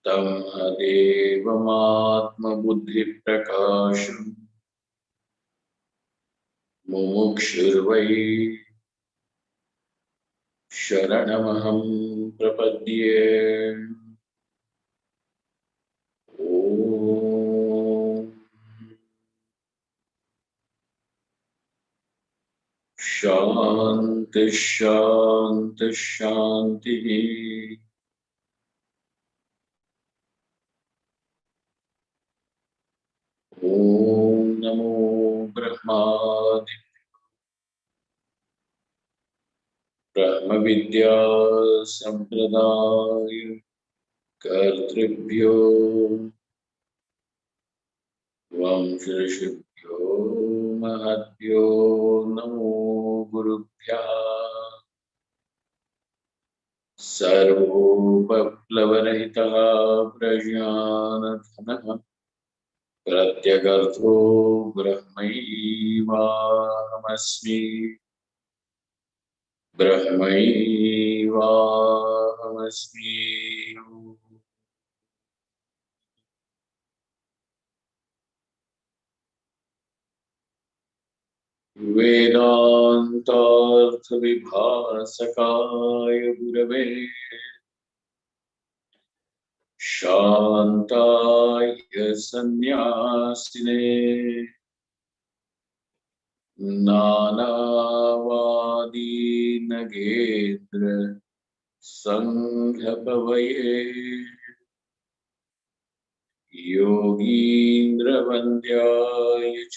तं देवमात्मबुद्धिप्रकाशम् मुमुक्षुर्वै शरणमहं प्रपद्ये। ॐ शान्ति शान्ति शान्तिः। ॐ नमो ब्रह्मादि ब्रह्मविद्या संप्रदाय कर्तृभ्यो वंशऋषिभ्यो महद्भ्यो नमो गुरुभ्यः। सर्वोपप्लवरहितः प्रज्ञानघनः प्रत्यगर्थो ब्रह्मैवाहमस्मि ब्रह्मैवाहमस्मि। वेदान्तार्थविभासकाय गुरवे शान्ताय सन्न्यासिने नानावादी नगेन्द्र संघपवये योगीन्द्रवन्द्याय च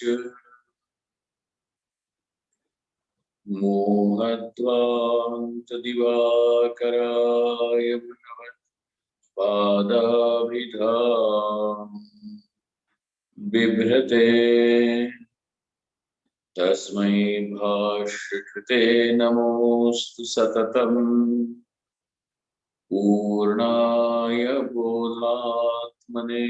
मोहध्वान्तदिवाकराय पादाभिधाम् बिभ्रते तस्मै भाष्यकृते नमोऽस्तु सततम् पूर्णाय बोधात्मने।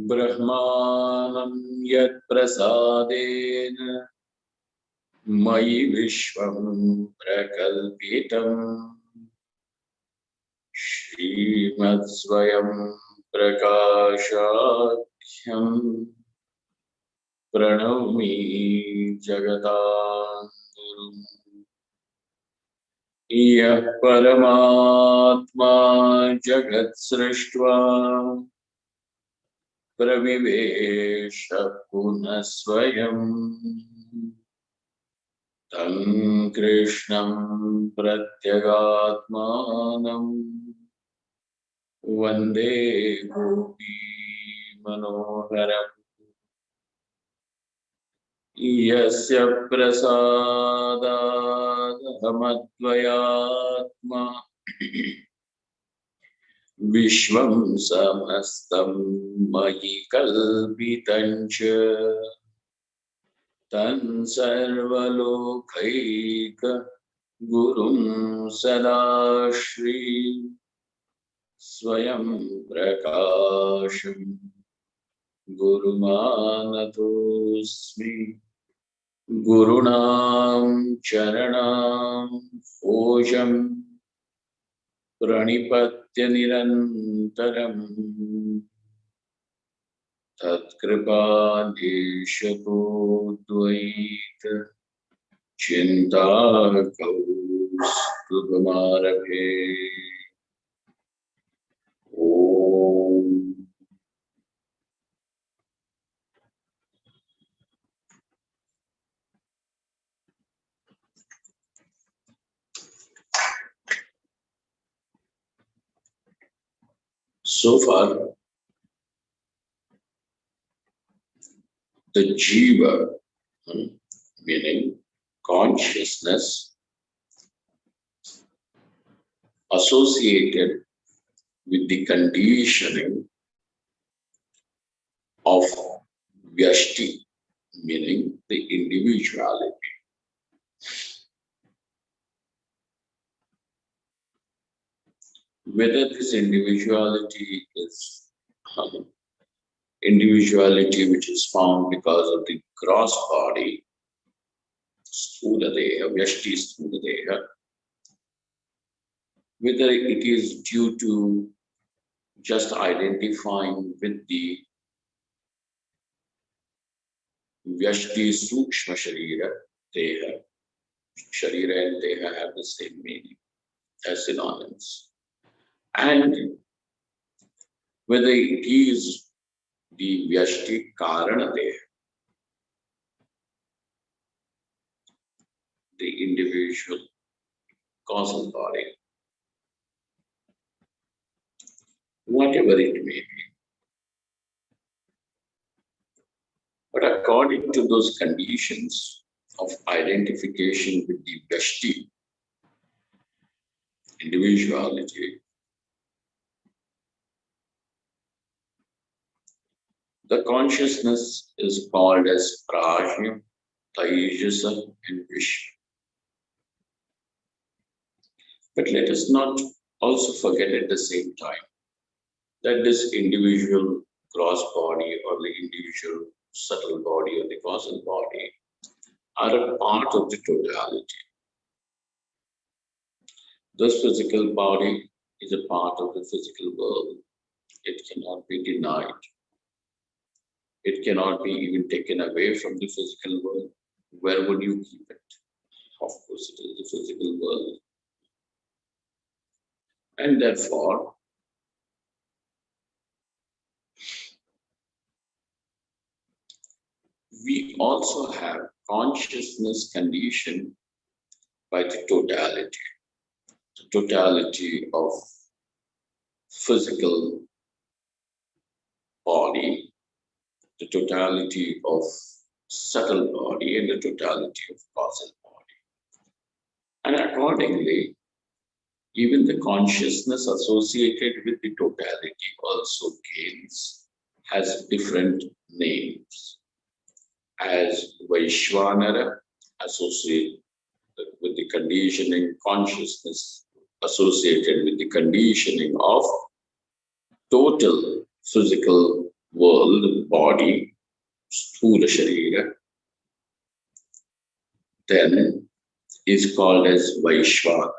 ब्रह्मानं यत्प्रसादेन मयि विश्वं प्रकल्पितम् श्रीमत्स्वयं प्रकाशाख्यं प्रणौमि जगतां गुरुम्। यः परमात्मा जगत्सृष्ट्वा प्रविवेश पुनः स्वयं तं कृष्णं प्रत्यगात्मानं वन्दे गोपी मनोहरम्। यस्य प्रसादादहमद्वयात्मा विश्वं समस्तं मयि कल्पितं च तं सर्वलोकैक गुरुं सदाश्री स्वयं प्रकाशं गुरुमानतोऽस्मि। गुरूणां चरणां ओशं प्रणिपत्य निरन्तरम् तत्कृपाधीशतो द्वैत चिन्ताकौस्तुभमारभे। ॐ So far, the jiva, meaning consciousness, associated with the conditioning of vyashti, meaning the individuality. Whether this individuality is individuality which is found because of the gross body, Sthula Deha, Vyashti Sthula Deha, whether it is due to just identifying with the Vyashti Sukshma Sharira Deha. Sharira and Deha have the same meaning as synonyms. And whether it is the Vyashti Karana Deha, the individual causal body, whatever it may be. But according to those conditions of identification with the Vyashti, individuality, the consciousness is called as Prajna, Taijasa, and Vishwa. But let us not also forget at the same time that this individual gross body or the individual subtle body or the causal body are a part of the totality. This physical body is a part of the physical world. It cannot be denied. It cannot be even taken away from the physical world. Where would you keep it? Of course, it is the physical world. And therefore, we also have consciousness conditioned by the totality of physical body, the totality of subtle body, and the totality of causal body. And accordingly, even the consciousness associated with the totality also has different names. As Vaishwanara associated with the conditioning consciousness associated with the conditioning of total physical world, body, Sthula Sharira, then is called as Vaishwanara.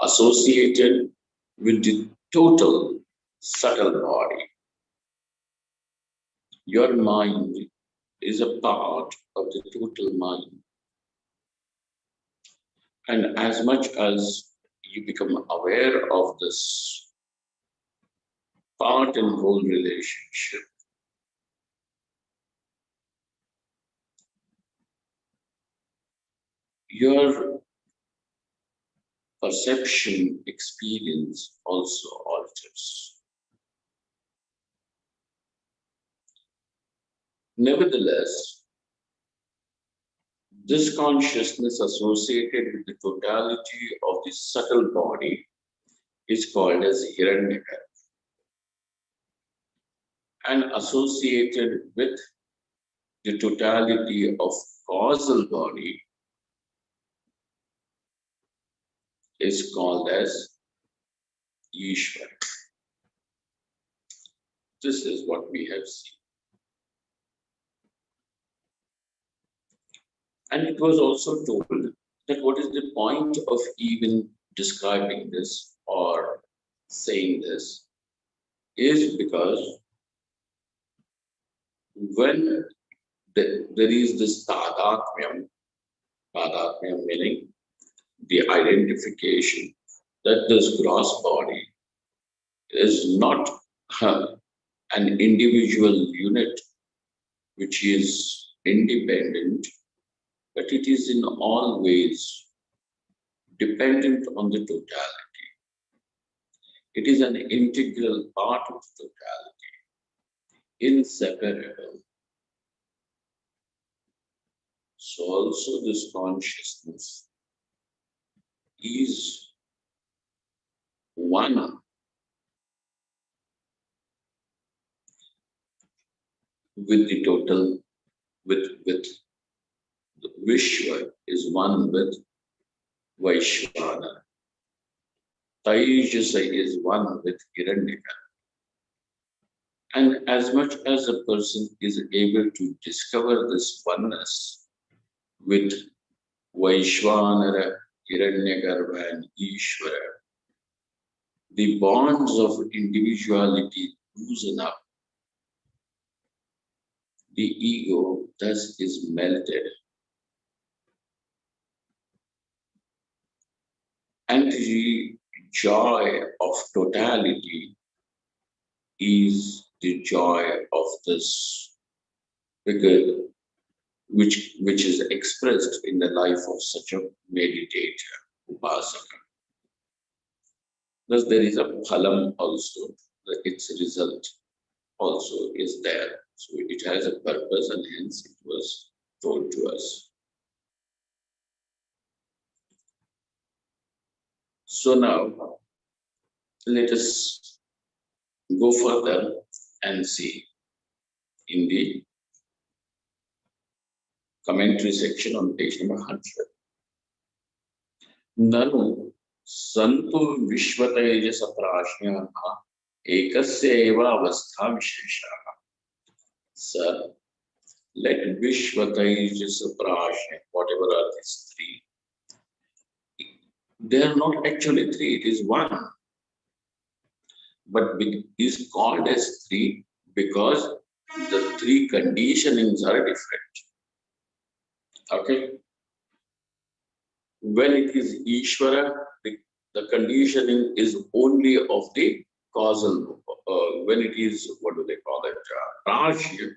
Associated with the total subtle body. Your mind is a part of the total mind. And as much as you become aware of this part and whole relationship, your perception experience also alters. Nevertheless, this consciousness associated with the totality of the subtle body is called as Hiranyaka, and associated with the totality of causal body is called as Ishvara. This is what we have seen. And it was also told that what is the point of even describing this or saying this is because when there is this tadatmyam meaning the identification that this gross body is not an individual unit which is independent, but it is in all ways dependent on the totality. It is an integral part of the totality, inseparable. So also this consciousness is one with the total, with the Vishwa is one with Vaishvana. Taijasa is one with Hiranyaka. And as much as a person is able to discover this oneness with Vaishvanara, Hiranyagarbha and Ishvara, the bonds of individuality loosen up. The ego thus is melted, and the joy of totality is the joy of this, because which is expressed in the life of such a meditator, upasaka. Thus, there is a phalam also, its result also is there. So it has a purpose, and hence it was told to us. So now let us go further and see in the commentary section on page number 100. Nanu santu vishvatejas prashnaha ekasya eva avastha visheshaha. Sir, let vishvatejas prashna, whatever are these three, they are not actually three, it is one. But it is called as three because the three conditionings are different. Okay? When it is Ishvara, the conditioning is only of the causal. When it is, what do they call it? Prashya,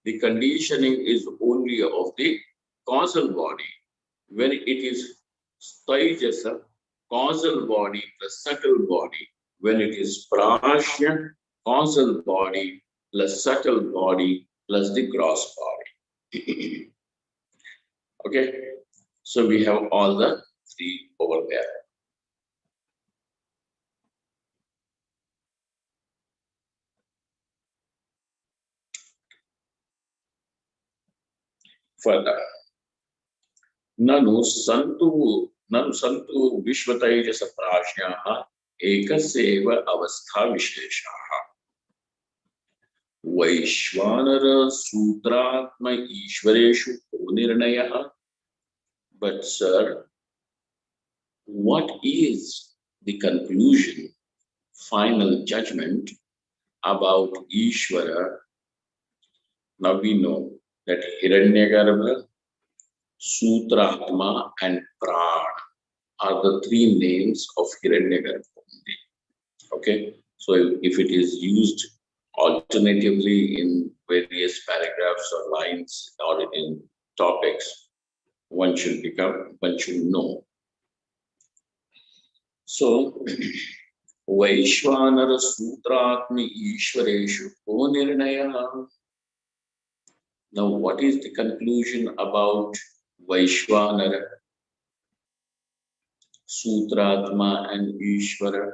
the conditioning is only of the causal body. When it is Staijasa, causal body plus subtle body. When it is Prashya, causal body plus subtle body plus the gross body. Okay, so we have all the three over there. Further, nanu santu vishvataijasa prajnaha ekaseva avastha visheshaha. Vaishvanara sutratma ishvareshu nirnayaha. But sir, what is the conclusion, final judgment about Ishvara? Now we know that Hiranyagarbha, Sutratma and Prana are the three names of Hiranyagarbha. Okay, so if it is used alternatively in various paragraphs or lines or in topics, one should know. So, Vaishvanara Sutratmi Ishvareshu Ko Nirnaya. Now, what is the conclusion about Vaishvanara, Sutratma and Ishvara?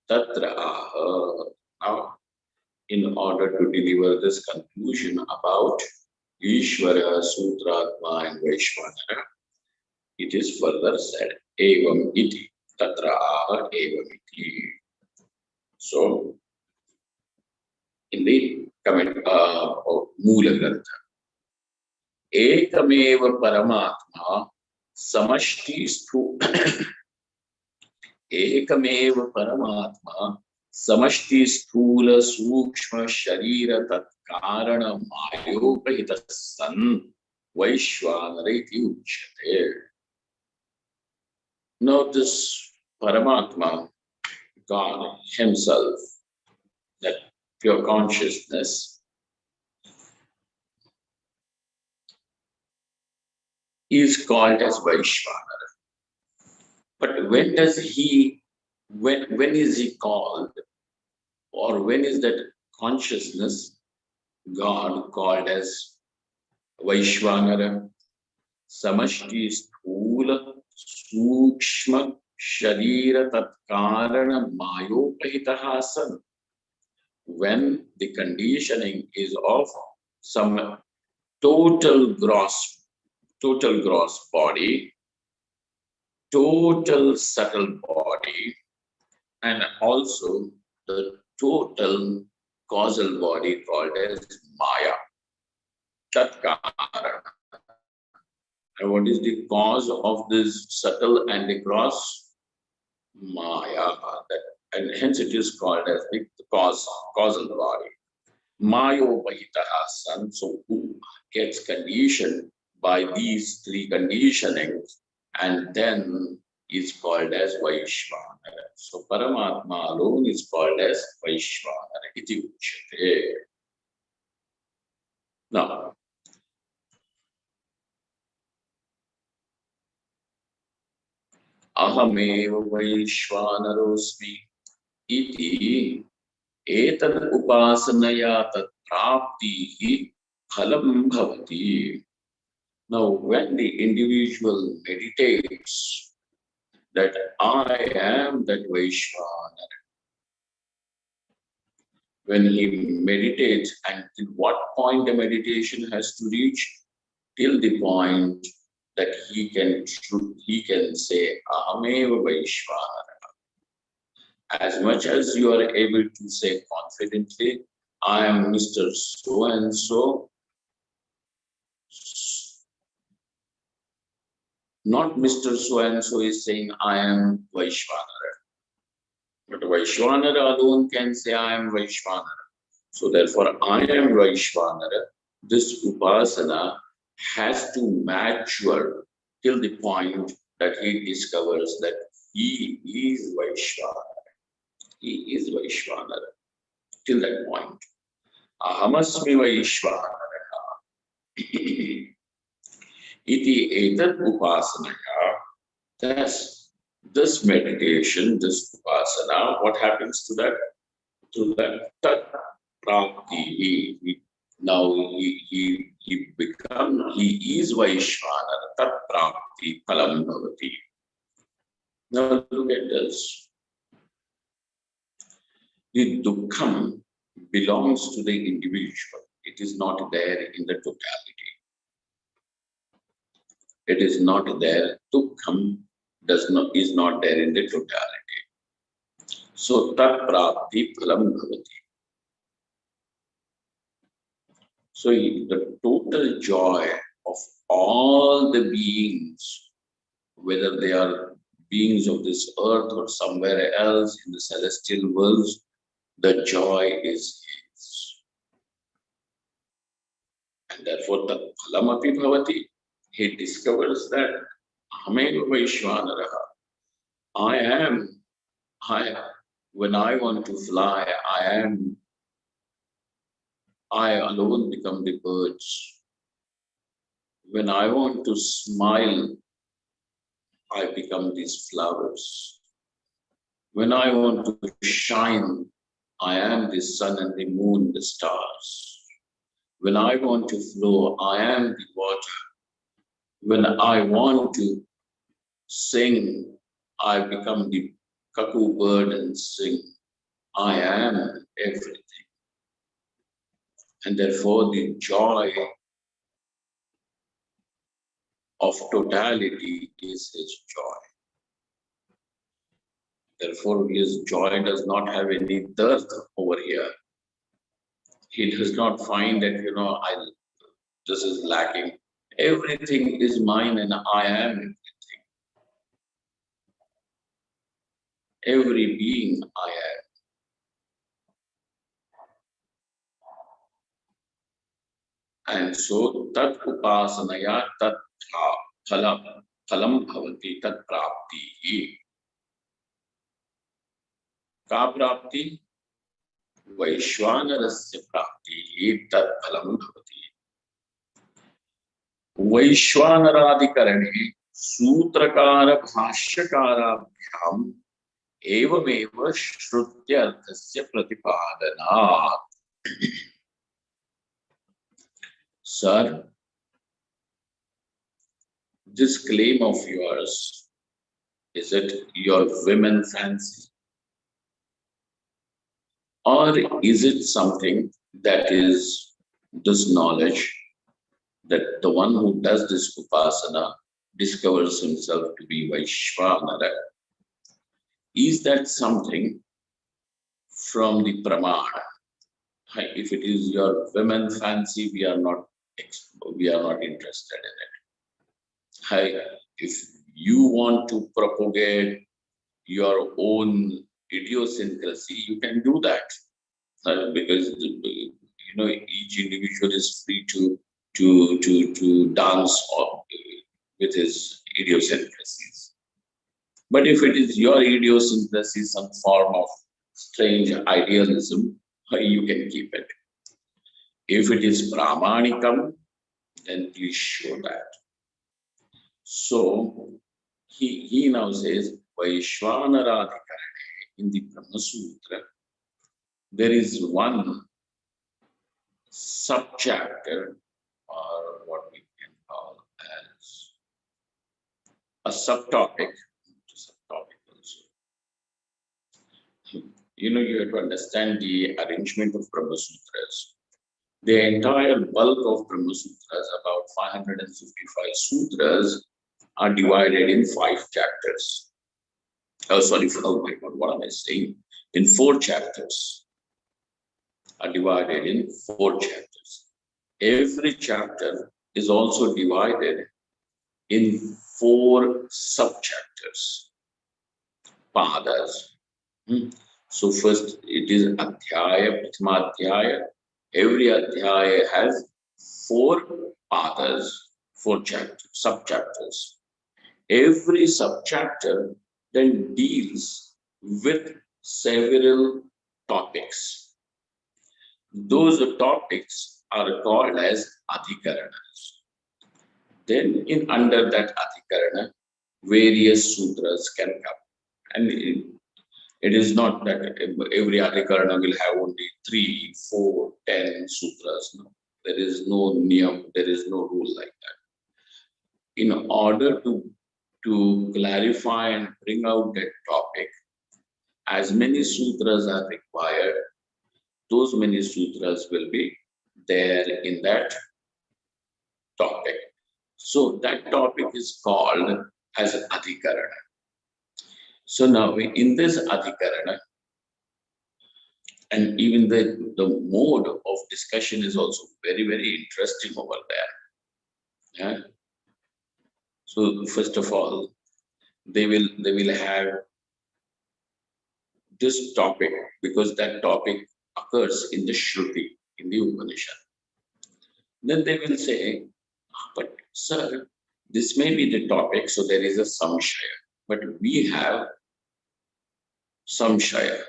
Tatra aha. Now, in order to deliver this conclusion about Ishvara, Sutratma and Vaishvanara, it is further said, Evam iti, tatra aha evam iti. So, in the comment of Moola Grantha, Ekameva Paramatma Samashti Ekameva Paramatma Samashti Sthula Sukshma Sharira Tat Karana Mayopahita San Vaishvanariti Uchate. Now this Paramatma, God Himself, that pure consciousness, is called as Vaishvanara. But when does he, when is he called, or when is that consciousness, God, called as Vaishvanara? Samashti Sthula Sukshma Sharira Tatkarana Mayopahitaha San. When the conditioning is of some total gross body, total subtle body, and also the total causal body called as Maya. Tatkarana. what is the cause of this subtle and the gross? Maya. And hence it is called as the causal body. Mayopahitaha son, so who gets conditioned by these three conditionings and then is called as Vaishvanara. So Paramatma alone is called as Vaishvanara. Iti uchyate. Now, Ahameva Vaishvanarosmi iti etad upasanaya tat praptihi phalam bhavati. Now, when the individual meditates that I am that Vaishvanara, when he meditates, and till what point the meditation has to reach? Till the point that he can say Ahameva Vaishvanara. As much as you are able to say confidently, I am Mr. So and so, not Mr. So and so is saying I am Vaishvanara. But Vaishvanara alone can say I am Vaishvanara. So therefore, I am Vaishvanara. This upasana has to mature till the point that he discovers that he is Vaishvanara. He is Vaishvanara. Till that point. Ahamasmi Vaishvanara. Iti etat upasanaya. Thus, this meditation, this upasana, what happens to that? To that tat prapti. Now he is Vaishvanara. Tat prapti phalam bhavati. Now look at this. The dukkham belongs to the individual. It is not there in the totality. It is not there. Dukkham is not there in the totality. So tat prapti phalam bhavati. So the total joy of all the beings, whether they are beings of this earth or somewhere else in the celestial worlds, the joy is his. And therefore, tat phalam api bhavati. He discovers that Ahameva Vaishvanaraha. When I want to fly, I alone become the birds. When I want to smile, I become these flowers. When I want to shine, I am the sun and the moon, the stars. When I want to flow, I am the water. When I want to sing, I become the cuckoo bird and sing. I am everything. And therefore the joy of totality is his joy. Therefore his joy does not have any dearth over here. He does not find that, this is lacking. Everything is mine and I am everything. Every being I am. And so tat upasanaya tat phalam bhavati tat prapti. Ka prapti? Vaishvanarasya prapti tat phalam bhavati. Vaishvanaradhikarane sutrakara bhashyakaraabhyam evameva shrutyarthasya pratipadanat. Sir, this claim of yours, is it your women fancy? Or is it something that is this knowledge that the one who does this upasana discovers himself to be Vaishvanara? Is that something from the pramana? If it is your women fancy, we are not interested in it. If you want to propagate your own idiosyncrasy, you can do that. Because each individual is free to dance with his idiosyncrasies. But if it is your idiosyncrasy, some form of strange idealism, you can keep it. If it is pramanikam, then please show that. So he now says Vaishvanaradhikarane in the Brahma Sutra. There is one subchapter, or what we can call as a subtopic. Subtopic also. You have to understand the arrangement of Brahma Sutras. The entire bulk of Brahma Sutras, about 555 sutras, are divided in 5 chapters. Oh, sorry, oh my God, what am I saying? In 4 chapters. Are divided in 4 chapters. Every chapter is also divided in 4 sub-chapters, padas. So first it is Adhyaya, Prathama Adhyaya. Every Adhyaya has 4 padas, 4 chapters, sub-chapters. Every sub-chapter then deals with several topics. Those topics are called as adhikaranas. Then under that adhikarana, various sutras can come. And it is not that every adhikarana will have only 3, 4, 10 sutras. No. There is no niyam, there is no rule like that. In order to clarify and bring out that topic, as many sutras are required, those many sutras will be there in that topic. So that topic is called as adhikarana. So now in this adhikarana, and even the mode of discussion is also very, very interesting over there. Yeah? So first of all, they will have this topic because that topic occurs in the Shruti, in the Upanishad. Then they will say, but sir, this may be the topic, so there is a samshaya, but we have samshaya.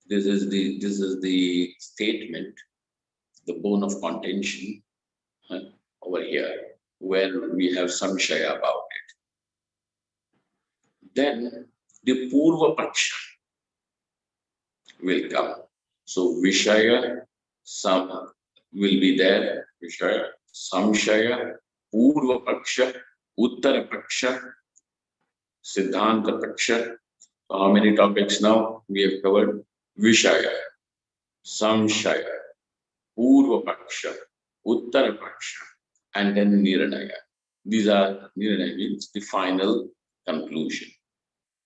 This is the statement, the bone of contention over here, where we have samshaya about it. Then the Purva Paksha will come. So Vishaya, some will be there, Vishaya, Samshaya, Purva Paksha, Uttara Paksha, Siddhanta Paksha. So how many topics now we have covered? Vishaya, Samshaya, Purva Paksha, Uttara Paksha, and then Nirnaya. These are, Nirnaya means the final conclusion.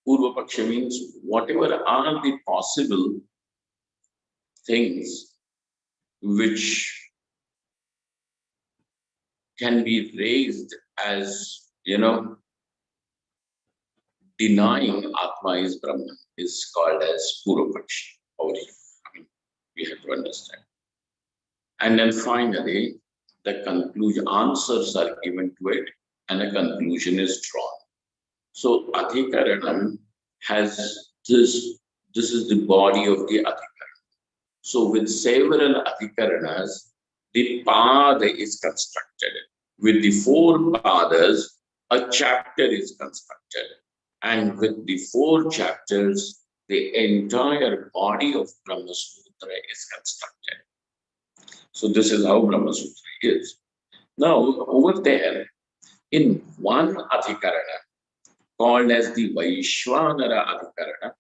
Purva Paksha means whatever are the possible things which can be raised as, denying Atma is Brahman is called as Purva Paksha. We have to understand. And then finally, the conclusion, answers are given to it, and a conclusion is drawn. So Adhikaranam has this is the body of the Adhikaranam. So with several Adhikaranas, the pada is constructed. With the 4 padas, a chapter is constructed. And with the 4 chapters, the entire body of Brahma Sutra is constructed. So this is how Brahma Sutra is. Now, over there, in one Adhikarana, called as the Vaishvanara Adhikarana,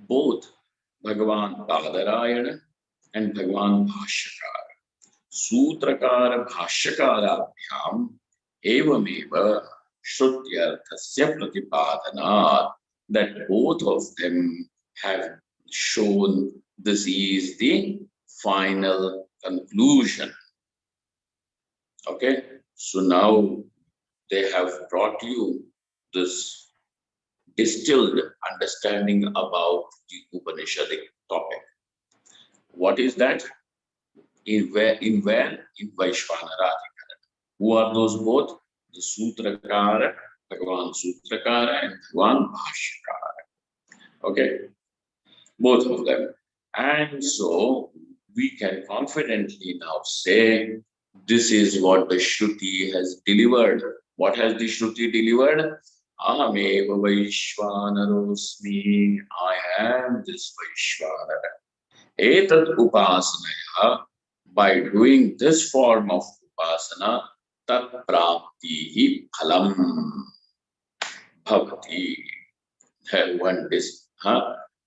both Bhagavan Badarayana and Bhagavan Bhashyakara, Sutrakara Bhashyakara Evameva Shrutyarthasya Pratipadanat, that both of them have shown this is the final conclusion. Okay, so now they have brought you this distilled understanding about the Upanishadic topic. What is that? In where? In where? In Vaishvanara. Who are those both? The Sutrakara, Bhagavan Sutrakara and Bhagavan Bhashyakara. Okay, both of them. And so we can confidently now say this is what the Shruti has delivered. What has the Shruti delivered? Ahameva Vaishvanarosmi. I am this Vaishvanara. Etat upasanaya. By doing this form of upasana, tat praptihi phalam bhavati.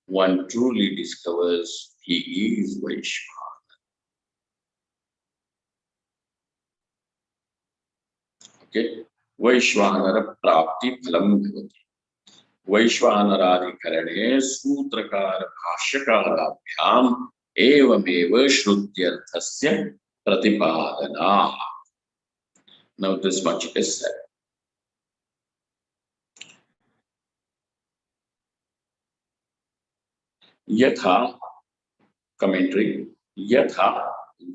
One truly discovers he is Vaishvana. Okay? Vaishvanara prapti phalam bhavati. Vaishvanaraधिकरणे सूत्रकार भाष्यकाराभ्याम एवमेव श्रुत्यर्थस्य प्रतिपादना. Now this much is said. यथा commentary यथा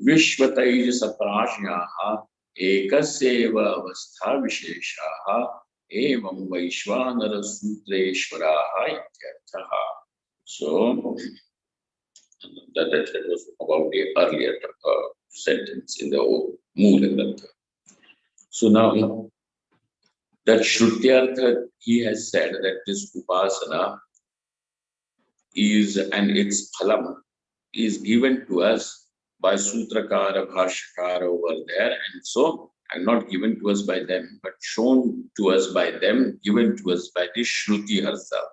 विश्वतैजस प्राज्ञाः एकस्यैव अवस्था विशेषाः एवं वैश्वानर सूत्रेश्वराः इत्यर्थः. So that was about the earlier sentence in the Moola Grantha. So now that Shrutyartha, he has said that this upasana is and its phalam is given to us by Sutrakara, Bhashyakara over there, and so and not given to us by them, but shown to us by them, given to us by the Shruti herself.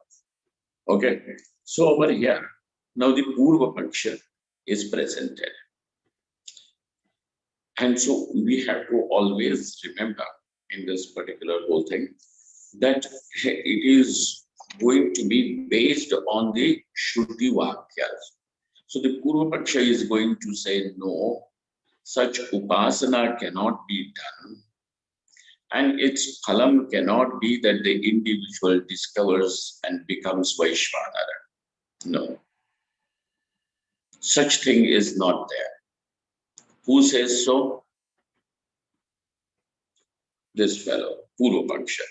Okay, so over here, now the Purva Paksha is presented. And so we have to always remember in this particular whole thing that it is going to be based on the Shruti Vakyas. So the Purva Paksha is going to say no, such upasana cannot be done, and its phalam cannot be that the individual discovers and becomes Vaishvanara. No. Such thing is not there. Who says so? This fellow, Purva Paksha.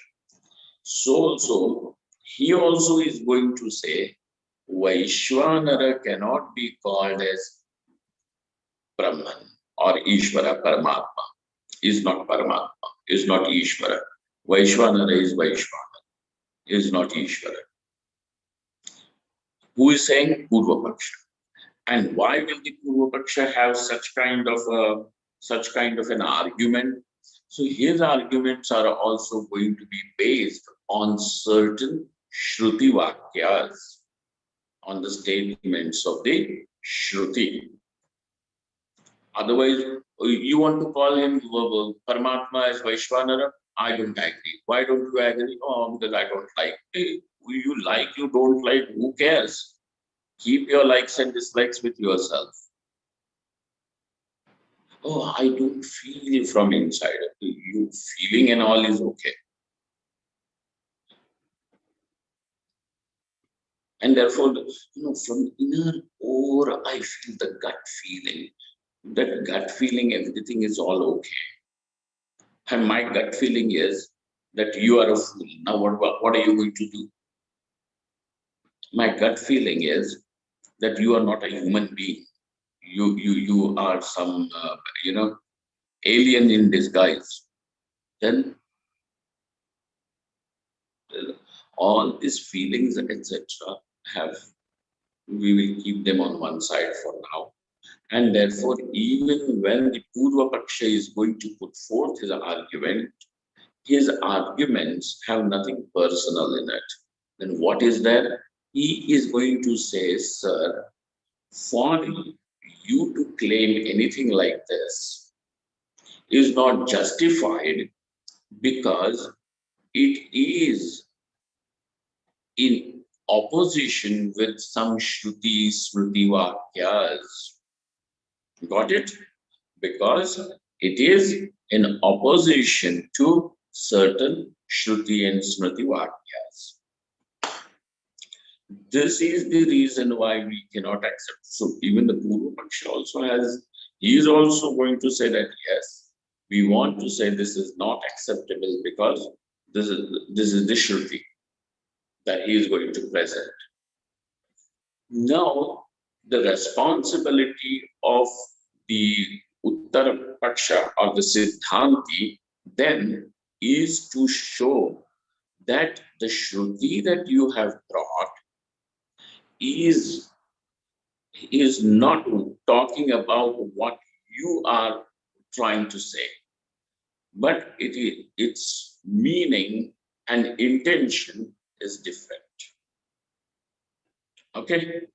So he also is going to say Vaishvanara cannot be called as Brahman or Ishvara, Paramatma. Is not Paramatma, is not Ishvara. Vaishvanara is Vaishvanara, is not Ishvara. Who is saying? Purva Paksha. And why will the Purva Paksha have such kind of an argument? So his arguments are also going to be based on certain Shruti Vakyas, on the statements of the Shruti. Otherwise, you want to call him Paramatma as Vaishvanara? I don't agree. Why don't you agree? Oh, because I don't like. Hey, you like, you don't like, who cares? Keep your likes and dislikes with yourself. Oh, I don't feel from inside. You feeling and all is okay. And therefore, from inner core, I feel the gut feeling. That gut feeling, everything is all okay. And my gut feeling is that you are a fool. Now, what are you going to do? My gut feeling is that you are not a human being. You are some, alien in disguise. Then all these feelings, etc., we will keep them on one side for now. And therefore, even when the Purva Paksha is going to put forth his arguments have nothing personal in it. Then what is there? He is going to say, sir, for you to claim anything like this is not justified because it is in opposition with some Shruti Smriti Vakyas. Got it? Because It is in opposition to certain Shruti and Smriti Vakyas. This is the reason why we cannot accept. So even the Purva Paksha also has, he is also going to say that yes, we want to say this is not acceptable because this is the Shruti that he is going to present. Now, the responsibility of the Uttara Paksha or the Siddhanti then is to show that the Shruti that you have brought is not talking about what you are trying to say, but its meaning and intention is different. Okay,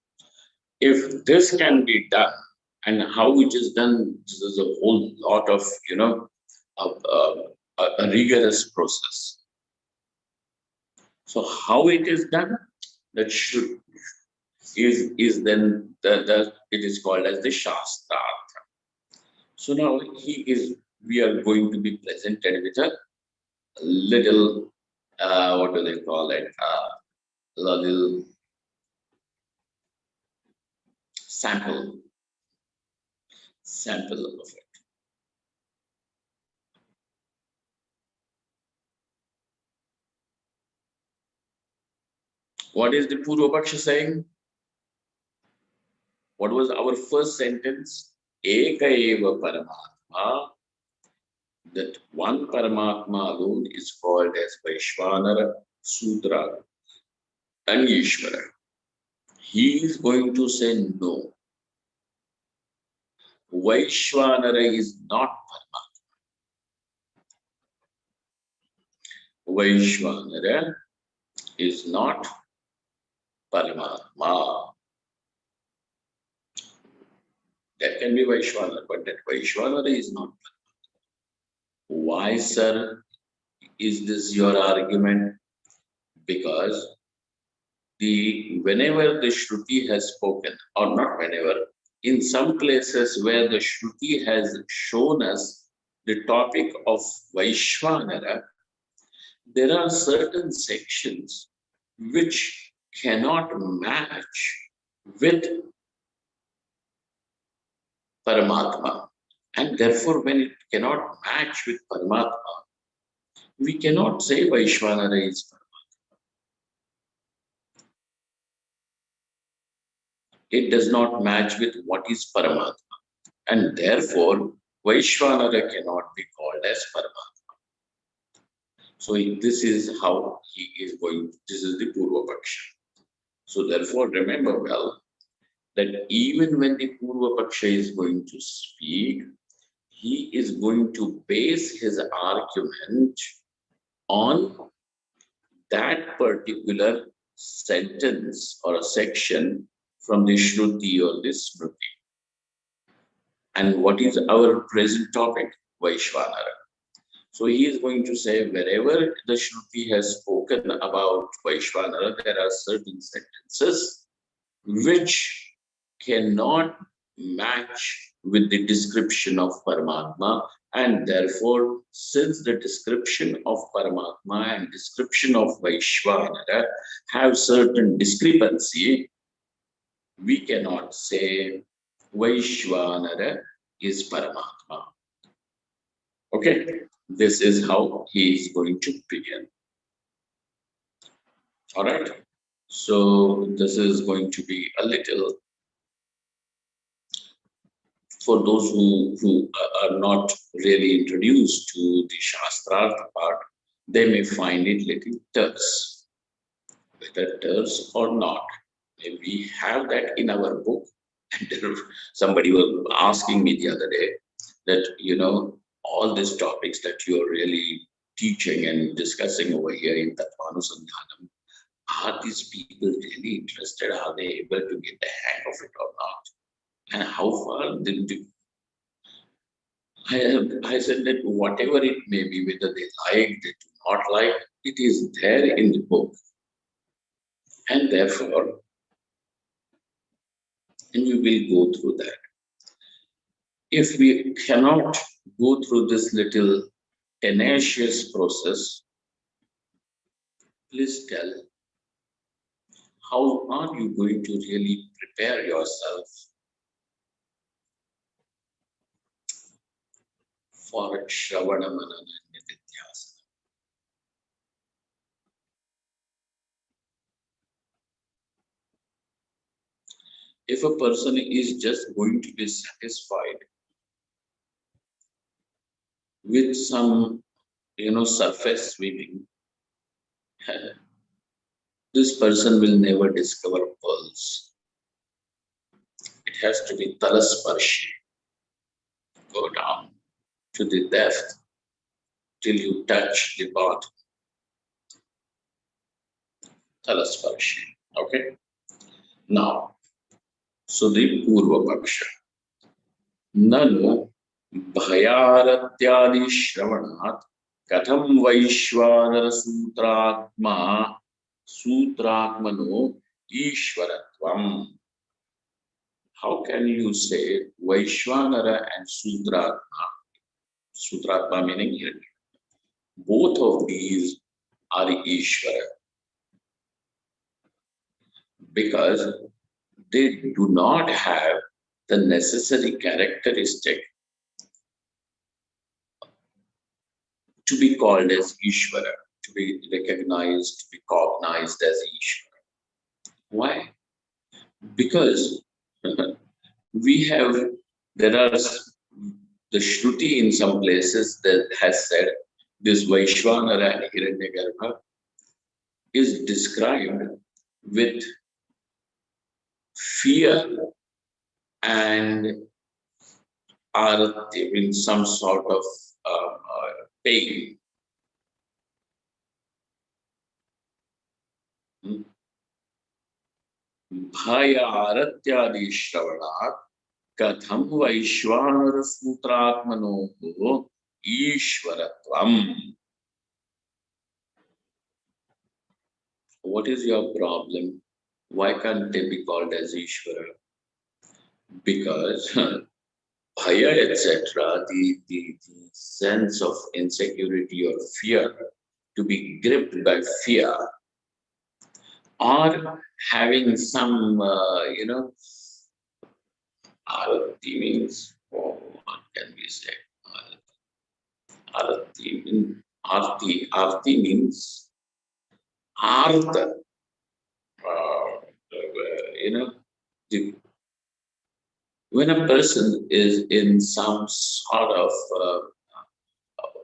if this can be done, and how it is done, this is a whole lot of a rigorous process. So how it is done, that should is then it is called as the Shastra. So now we are going to be presented with a little, what do they call it? A little sample of it. What is the Purva Paksha saying? What was our first sentence? Eka eva Paramatma. That one Paramatma alone is called as Vaishvanara, Sudra, and Ishvara. He is going to say no. Vaishvanara is not Paramatma. Vaishvanara is not Paramatma. That can be Vaishvanara, but that Vaishvanara is not Paramatma. Why, sir, is this your argument? Because whenever the Shruti has spoken, or not whenever, in some places where the Shruti has shown us the topic of Vaishvanara, there are certain sections which cannot match with Paramatma. And therefore, when it cannot match with Paramatma, we cannot say Vaishvanara is Paramatma. It does not match with what is Paramatma. And therefore, Vaishvanara cannot be called as Paramatma. So this is how he is going, this is the Purva Paksha. So therefore, remember well that even when the Purva Paksha is going to speak, he is going to base his argument on that particular sentence or a section from the Shruti or the Smriti. And what is our present topic? Vaishvanara. So he is going to say wherever the Shruti has spoken about Vaishvanara, there are certain sentences which cannot match with the description of Paramatma, and therefore, since the description of Paramatma and description of Vaishvanara have certain discrepancy, we cannot say Vaishvanara is Paramatma. Okay, this is how he is going to begin. All right, so this is going to be a little, for those who are not really introduced to the Shastrartha part, they may find it little terse, whether terse or not. We have that in our book. And somebody was asking me the other day that, all these topics that you're really teaching and discussing over here in Tattvanusandhanam, are these people really interested? Are they able to get the hang of it or not? And how far I said that whatever it may be, whether they like, they do not like, it is there in the book. And therefore, and we will go through that. If we cannot go through this little tenacious process, please tell, how are you going to really prepare yourself for Shravana Manana and Nididhyasana? If a person is just going to be satisfied with some, surface swimming, this person will never discover pearls. It has to be talasparshi. Go down to the depth till you touch the bottom. Talasparshi. Okay? Now, so the Purva Paksha. Nanu Bhayarathyadi Shravanat Katham Vaishwanara Sutratmano Ishwaratvam. How can you say Vaishwanara and Sutratma? Sutratma meaning here. Both of these are Ishvara because they do not have the necessary characteristic to be called as Ishvara, to be recognized, to be cognized as Ishvara. Why? Because there are the Shruti in some places that has said this Vaishwanara and Hiranyagarbha is described with fear and arati, in some sort of pain. Bhaya aratyadi shravanat katham vaishwanara sutratmanoho ishwaratvam. What is your problem? Why can't they be called as Ishvara? Because bhaya, etc., the sense of insecurity or fear, to be gripped by fear, or having some, arati means, what can we say? Arti means artha. You know, the, when a person is in some sort of,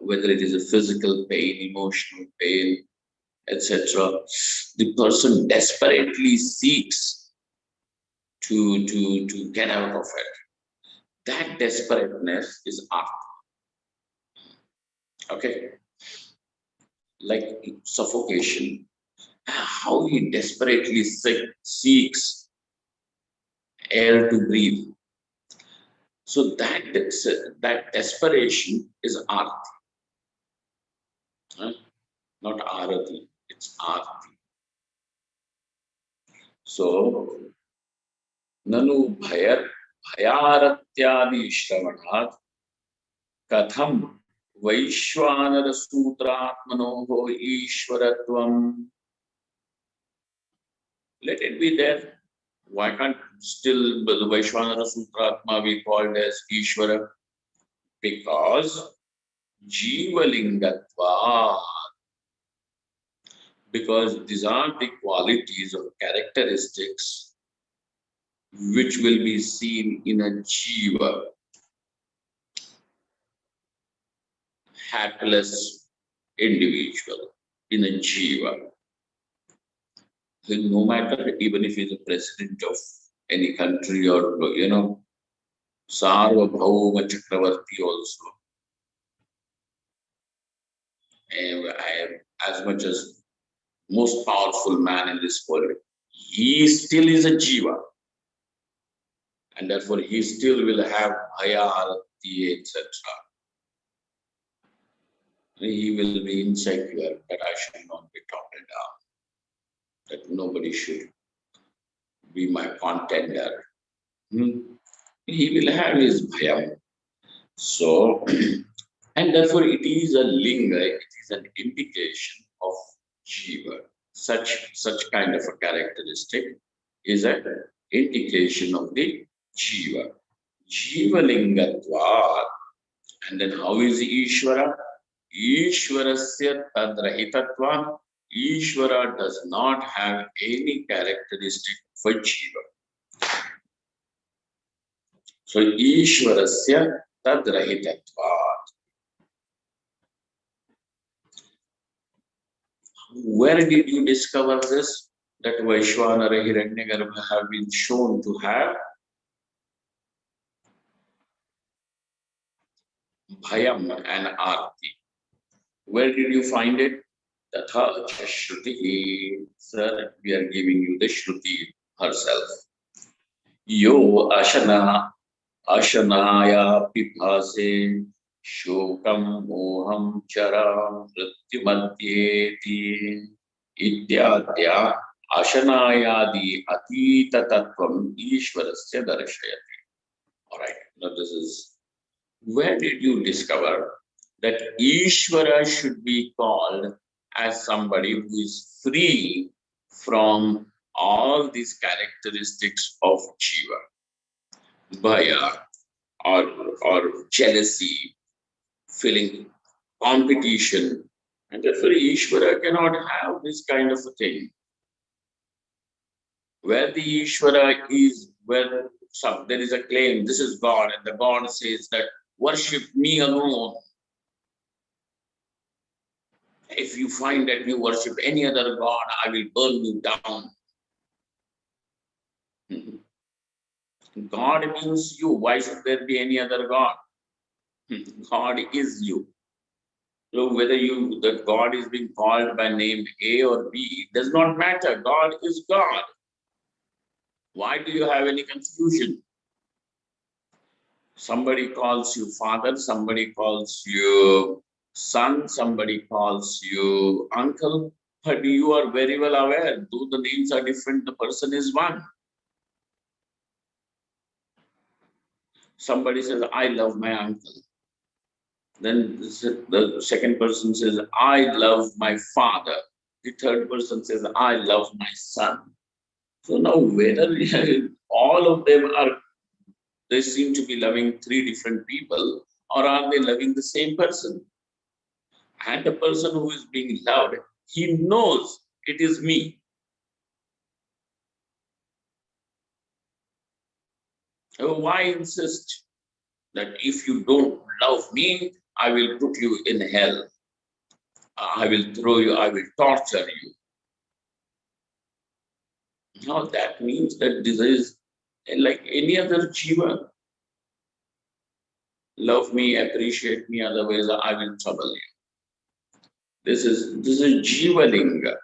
whether it is a physical pain, emotional pain, etc., the person desperately seeks to get out of it. That desperateness is art. Okay, like suffocation. How he desperately seeks air to breathe. So that desperation is art, not arati. It's arti. So nanu bhayaratyadi shravanat katham vaishwanara sutratmanoho ishwaratvam. Let it be there. Why can't still the Vaishwanara Sutratma be called as Ishvara? Because Jivalingatva. Because these are the qualities or characteristics which will be seen in a Jiva, hapless individual, in a Jiva. No matter even if he's a president of any country or, Sarvabhauma Chakravarti also. And I am as much as most powerful man in this world. He still is a Jiva. And therefore he still will have Bhaya, Arati, etc. He will be insecure that I should not be toppled down. That nobody should be my contender. He will have his Bhayam. So, and therefore it is a linga, it is an indication of jiva. Such kind of a characteristic is an indication of the jiva. Jiva lingatva. And then how is Ishvara? Ishvarasya tadrahitatva. Ishvara does not have any characteristic for jiva. So Ishvarasya tadrahitatva. Where did you discover this? That Vaishwanara Hiranyagarbha have been shown to have bhayam and arti. Where did you find it? Tatha Shruti. Sir, we are giving you the Shruti herself. Yo Ashanaya Pipase Shokam Moham Charam Mrityumadyeti Ityadya Ashanayadi Atita Tattvam Ishvarasya Darshayati. Alright, now this is where did you discover that Ishvara should be called as somebody who is free from all these characteristics of Jiva, Bhaya, or jealousy, feeling competition, and therefore Ishvara cannot have this kind of a thing. Where the Ishvara is, where there is a claim, this is God, and the God says that worship me alone. If you find that you worship any other God, I will burn you down. God means you. Why should there be any other God? God is you. So whether the God is being called by name A or B, it does not matter. God is God. Why do you have any confusion? Somebody calls you father, somebody calls you son, somebody calls you uncle, but you are very well aware, though the names are different, the person is one. Somebody says, I love my uncle. Then the second person says, I love my father. The third person says, I love my son. So now whether all of them are, they seem to be loving three different people, or are they loving the same person? And the person who is being loved, he knows it is me. So why insist that if you don't love me, I will put you in hell. I will throw you, I will torture you. Now that means that this is like any other jiva. Love me, appreciate me, otherwise I will trouble you. This is jiva linga.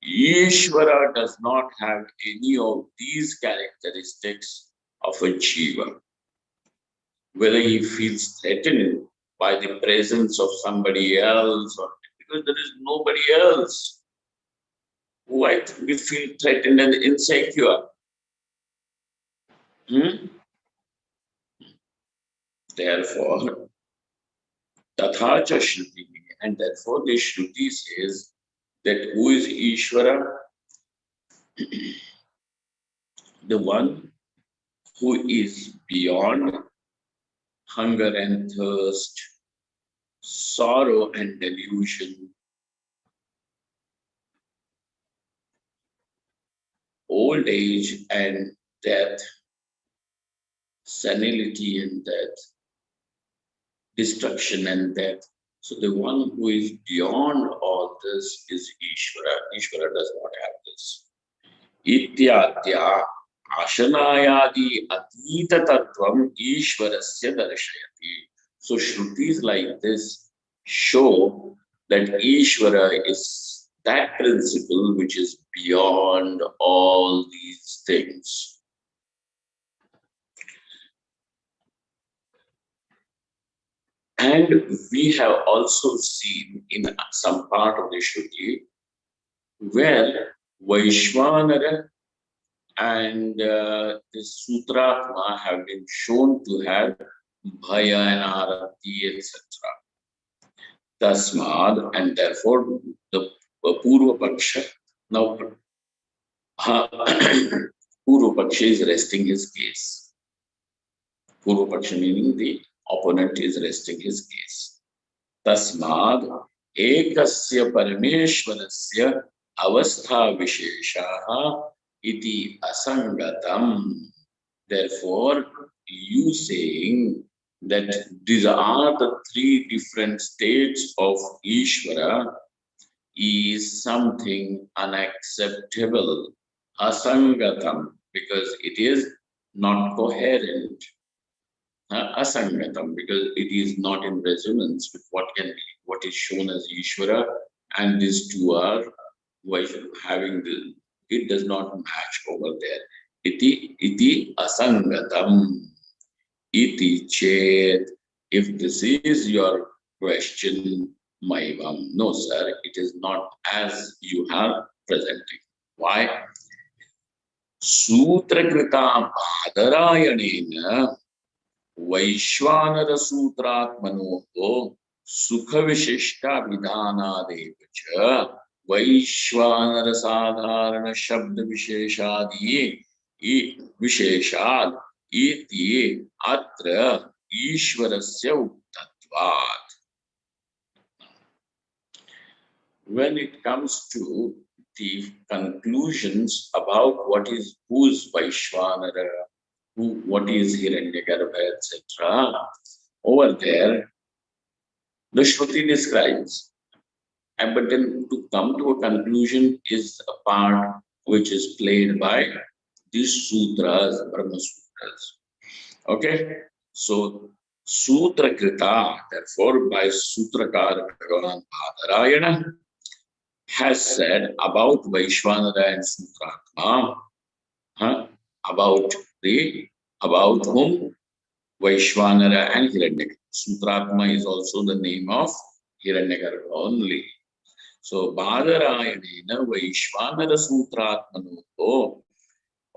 Ishvara does not have any of these characteristics of a jiva. Whether he feels threatened by the presence of somebody else, or because there is nobody else who I we feel threatened and insecure. Therefore, Tathacha Shruti, and therefore the Shruti says that who is Ishvara? The one who is beyond hunger and thirst, sorrow and delusion, old age and death, senility and death, destruction and death. So the one who is beyond all this is Ishvara. Ishvara does not have this. Ityadya ashanayadi atita tattvam Ishvarasya darshayati. So Shrutis like this show that Ishvara is that principle which is beyond all these things. And we have also seen in some part of the Shruti where Vaishwanara and the Sutratma have been shown to have bhaya and arati, etc. Tasmad, and therefore the Purva Paksha, now Purva Paksha is resting his case. Purva Paksha meaning the opponent is resting his case. Tasmad ekasya parameshwarasya avastha visheshaha iti asangatam. Therefore, you saying that these are the three different states of Ishvara is something unacceptable, asangatam, because it is not coherent. Asangatam, because it is not in resonance with what is shown as Ishvara, and these two are having the, it does not match over there. Iti asangatam. Iti chet. If this is your question, Maivam, no sir, it is not as you are presenting. Why? Sutrakrita Bhadarayanena Vaishwanara Sutratmanoho Sukhavishishta Vidhanadevacha Vaishwanara Sadharana Shabda Visheshadi Visheshad Iti Atra Ishwarasya Uktatvat. When it comes to the conclusions about who's Vaishwanara, what is Hiranyagarbha, etc. Over there, the Shruti describes, and but then to come to a conclusion is a part which is played by these sutras, Brahma Sutras. Okay, so Sutra Krita, therefore by Sutrakar Bhagavan Bhadarayana, has said about Vaishwanara and Sutratma, about about whom Vaishwanara and Hiranyagarbha. Sutratma is also the name of Hiranyagarbha only. So Bhadarayana Vaishwanara Sutratmanoho,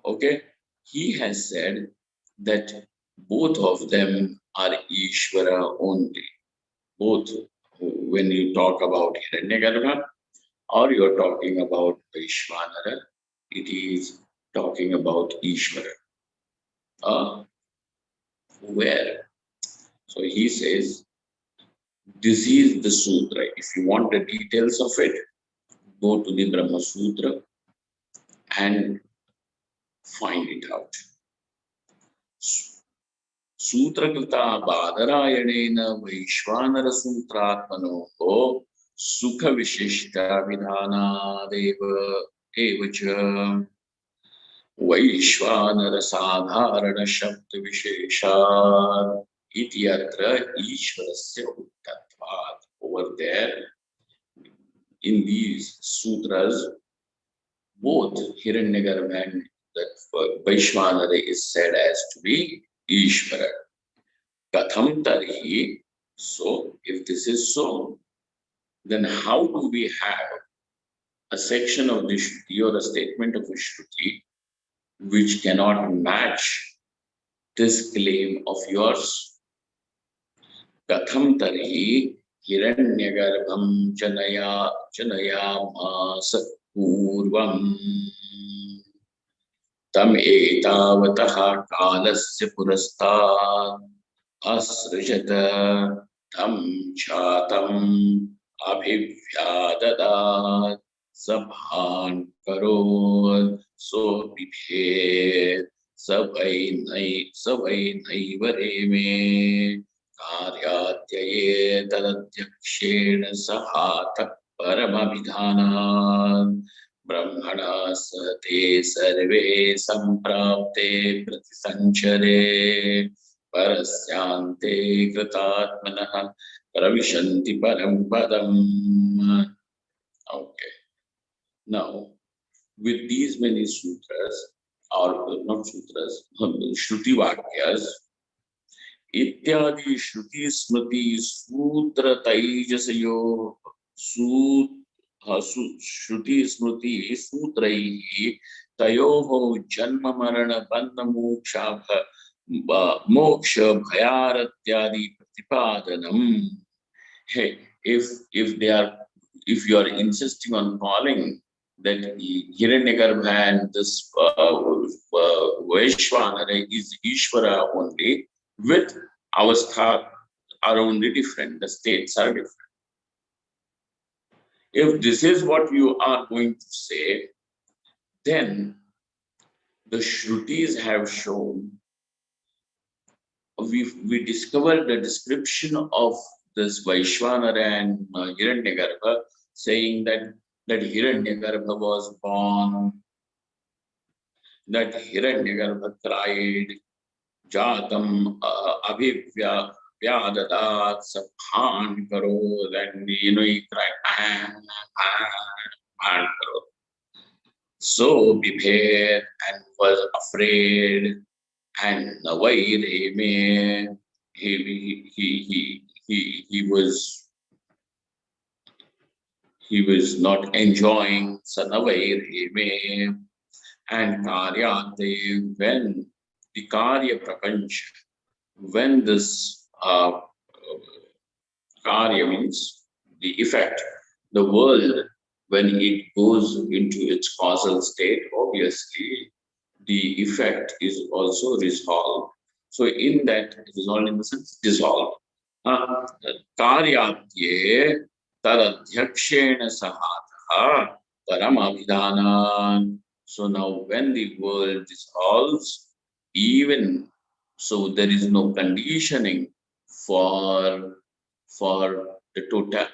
okay, he has said that both of them are Ishvara only. Both, when you talk about Hiranyagarbha or you're talking about Vaishwanara, it is talking about Ishvara. Where? So he says, this is the sutra. If you want the details of it, go to the Brahma Sutra and find it out. Sutrakrita Bhadarayanena Vaishwanara Sutratmanoho Sukha Vishishta Vidhanadeva Evacha Vaishwanara Sadharana Shabda Vishesha Ityatra Ishvarasya Uttatvat. Over there, in these sutras, both Hiranyagarbha and that Vaishwanara is said as to be Ishvara. Katham tarhi. So, if this is so, then how do we have a section of the Shruti or a statement of a Shruti which cannot match this claim of yours? Katham tarhi Hiranyagarbham chanayamasa purvam tam etavataha kalasya purastat asrujata tam chatam abhivyadadat sabhan karod so bibhed savai naivare कार्यात्यये तदध्यक्षेण सहातः परमभिधानात् ब्रह्मणा ते सर्वे सम्प्राप्ते प्रतिसञ्चरे परस्यान्ते कृतात्मनः प्रविशन्ति परं पदम्. Okay. Now, with these many sutras, or not sutras, Shruti Vakyas, इत्यादि श्रुति स्मृति सूत्र तैजसयो श्रुति स्मृति सूत्रैः तयोः जन्म मरण बन्ध मोक्षाः moksha bhayaratyadi pratipadanam. Hey, if you are insisting on calling that Hiranyagarbha and this Vaishwanara is Ishvara only, with avastha are only different, the states are different. If this is what you are going to say, then the Shrutis have shown, we discovered the description of this Vaishwanara and Hiranyagarbha, saying that Hiranyagarbha was born, that Hiranyagarbha cried, Jatam Abhivya Vyadadat Sabhan Karo, and he cried, Karo. So prepared and was afraid, and Navaireme, he was not enjoying Sanavaireme, and Karyate, when the Karya Prapancha, when this Karya means the effect, the world, when it goes into its causal state, obviously the effect is also resolved. So in that, resolved in the sense dissolved. Karyatye taradhyakshena sahataha paramabhidhanan. So now when the world dissolves, even so there is no conditioning for the total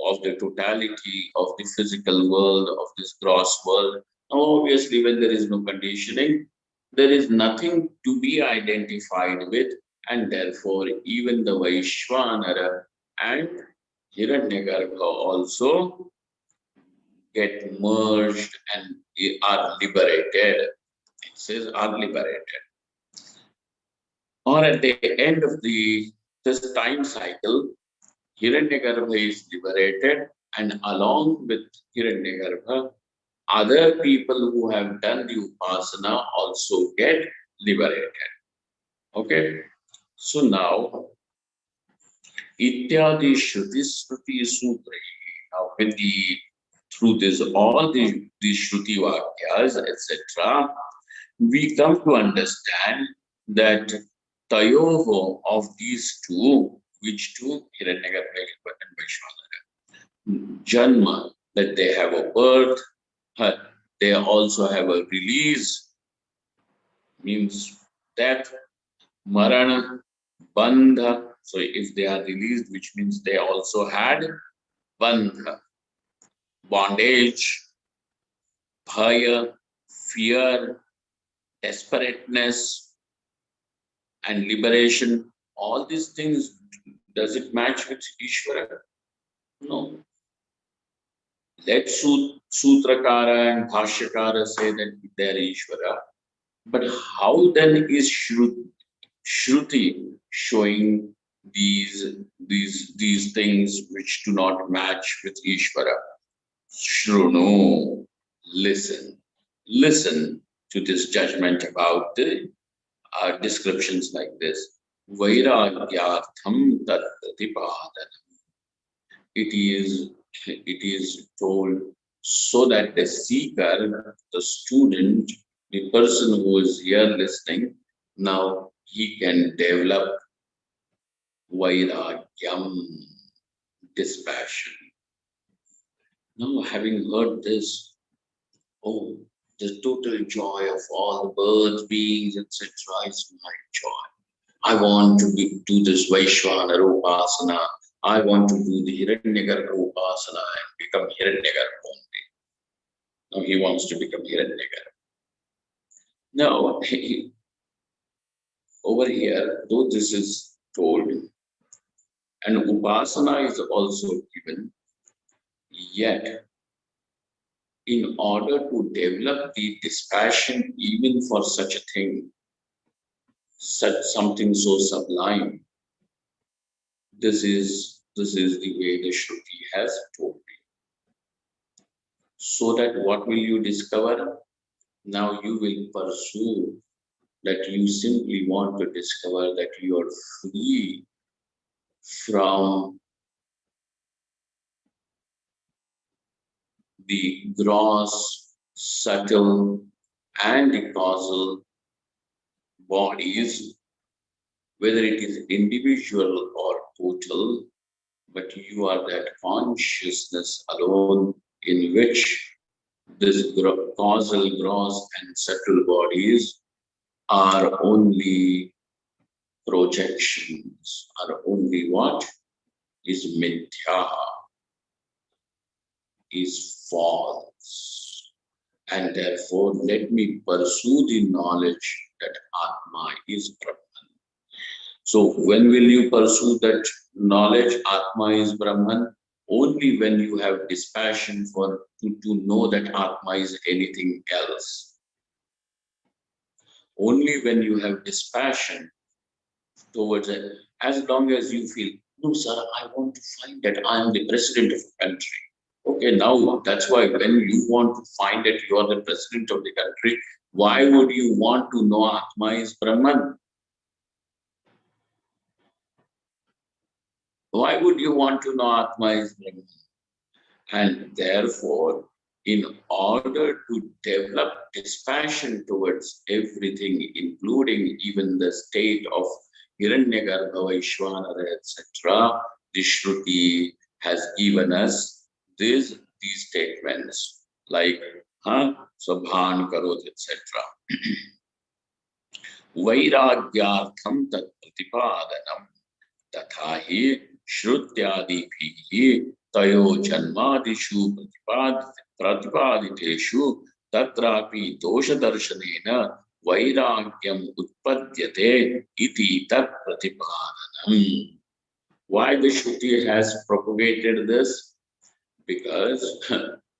of the totality of the physical world, of this gross world. Now, obviously, when there is no conditioning, there is nothing to be identified with, and therefore, even the Vaishwanara and Hiranyagarbha also get merged and are liberated. It says are liberated. Or at the end of this time cycle, Hiranyagarbha is liberated, and along with Hiranyagarbha, other people who have done the upasana also get liberated. Okay, so now Ityadi Shruti Smriti Sutra. Now, with through this all the Shruti Vakyas, etc., we come to understand that Tayoho of these two, which two, Hiranyagarbha and Vaishwanara, Janma, that they have a birth, they also have a release, means death, Marana, Bandha. So if they are released, which means they also had Bandha, bondage, Bhaya, fear, desperateness, and liberation. All these things, does it match with Ishvara? No. Let Sutrakara and Bhashyakara say that they are Ishvara. But how then is Shruti showing these things which do not match with Ishvara? Shrunu, listen to this judgment about the descriptions like this. Vairagyartham tat pratipadanam. It is told so that the seeker, the student, the person who is here listening, now he can develop vairagyam, dispassion. Now, having heard this, oh, the total joy of all the birds, beings, etc. is my joy. I want to do this Vaishwanara Upasana. I want to do the Hiranyagarbha Upasana and become Hiranyagarbha only. Now he wants to become Hiranyagarbha. Now, over here, though this is told, and Upasana is also given, yet in order to develop the dispassion even for such a thing, such something so sublime, this is the way the Shruti has told me. So that what will you discover? Now you will pursue that you simply want to discover that you are free from the gross, subtle, and the causal bodies, whether it is individual or total, but you are that consciousness alone in which this causal, gross, and subtle bodies are only projections, are only what is mithya, is false. And therefore, let me pursue the knowledge that Atma is Brahman. So, when will you pursue that knowledge, Atma is Brahman? Only when you have dispassion to know that Atma is anything else. Only when you have dispassion towards it, as long as you feel, no, sir, I want to find that I am the president of the country. Okay, now that's why when you want to find that you are the president of the country, why would you want to know Atma is Brahman? Why would you want to know Atma is Brahman? And therefore, in order to develop dispassion towards everything, including even the state of Hiranyagarbha, Vaishwanara, etc., the Shruti has given us these statements like Sabhan Karot, etc. Vairagyartham tat pratipadanam तथा हि श्रुत्यादिभिः तयो जन्मादिषु प्रतिपादितेषु तत्रापि दोषदर्शनेन वैराग्यम् उत्पद्यते इति तत् प्रतिपादनम्. Why the Shruti has propagated this? Because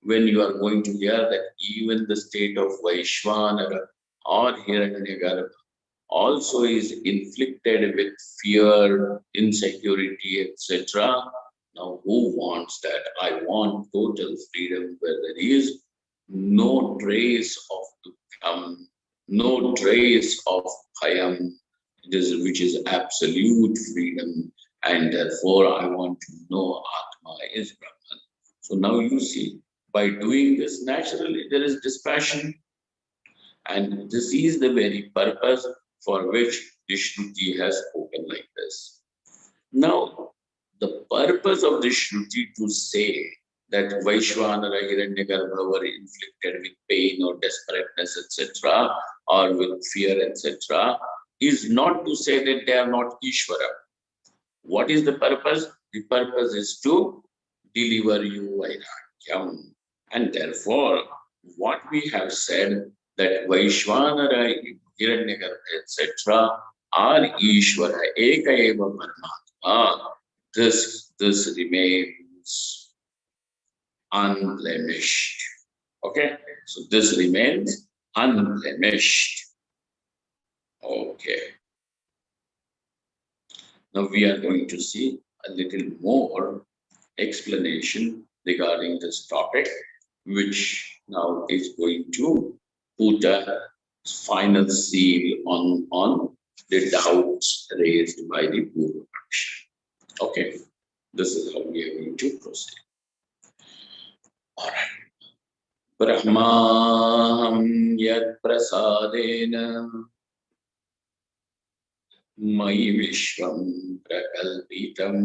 when you are going to hear that even the state of Vaishwanara or Hiranyagarbha also is inflicted with fear, insecurity, etc. Now, who wants that? I want total freedom where there is no trace of dukkham, no trace of bhayam, which is absolute freedom, and therefore I want to know Atma is Brahman. So now you see, by doing this, naturally there is dispassion, and this is the very purpose for which the Shruti has spoken like this. Now, the purpose of the Shruti to say that Vaishwanara, Hiranyagarbha were inflicted with pain or desperateness, etc., or with fear, etc., is not to say that they are not Ishvara. What is the purpose? The purpose is to deliver you Vairagyam. And therefore, what we have said that Vaishwanara, Hiranyagarbha, etc., are Ishvara, Eka Eva Paramatma. This remains unblemished. Okay, so this remains unblemished. Okay. Now we are going to see a little more explanation regarding this topic, which now is going to put a final seal on the doubts raised by the Purva Paksha. Okay, this is how we are going to proceed. All right. Brahmaham yad prasadena Mayi Vishwam Prakalpitam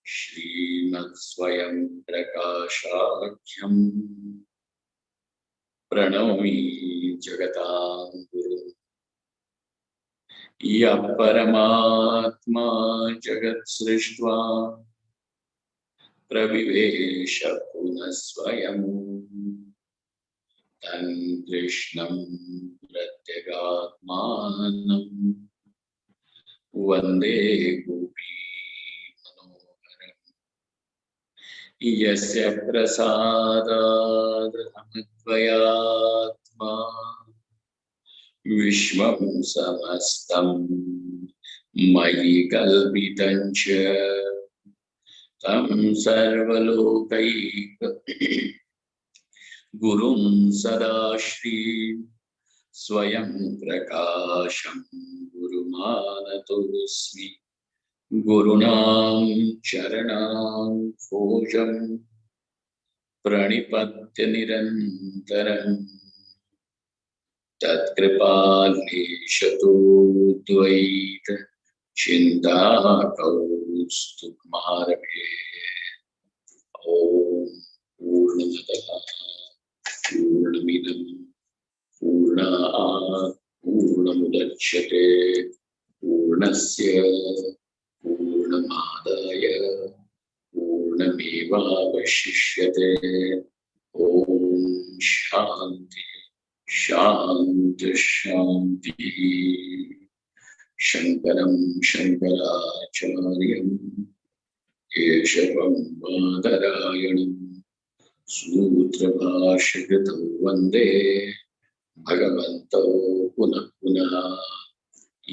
Srimad Swayam Prakashakhyam Pranami Jagatam Guru Ya Paramatma Jagat Srishtva Pravivesha Punaswayam Tan Krishnam Pratyagatmanam Vande Gopi Manoharam Yasya Prasadad Ramadvayatma Vishwam Samastam Mayi Kalpitancha Tam Sarvalokaik Gurun Sadashri स्वयं प्रकाशं गुरुमानतोऽस्मि गुरूणां चरणां भोजं प्रणिपत्य निरन्तरं तत्कृपालेशतो द्वैत चिन्ताकौस्तुभमारभे ॐ पूर्णमदः पूर्णमिदं पूर्णात् पूर्णमुदच्यते पूर्णस्य पूर्णमादाय पूर्णमेवावशिष्यते ॐ शान्ति शान्ति शान्तिः शङ्करं शङ्कराचार्यं केशवं बादरायणं सूत्रभाष्यकृतौ वन्दे भगवन्तौ पुनः पुनः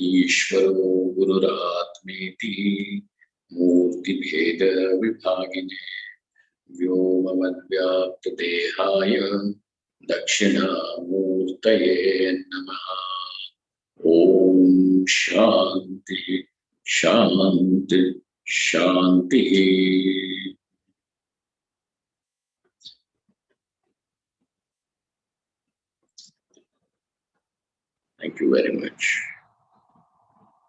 ईश्वरो गुरुरात्मेति मूर्तिभेदविभागिने व्योमवद्व्याप्तदेहाय दक्षिणामूर्तये नमः ॐ शान्ति शान्ति शान्तिः Thank you very much.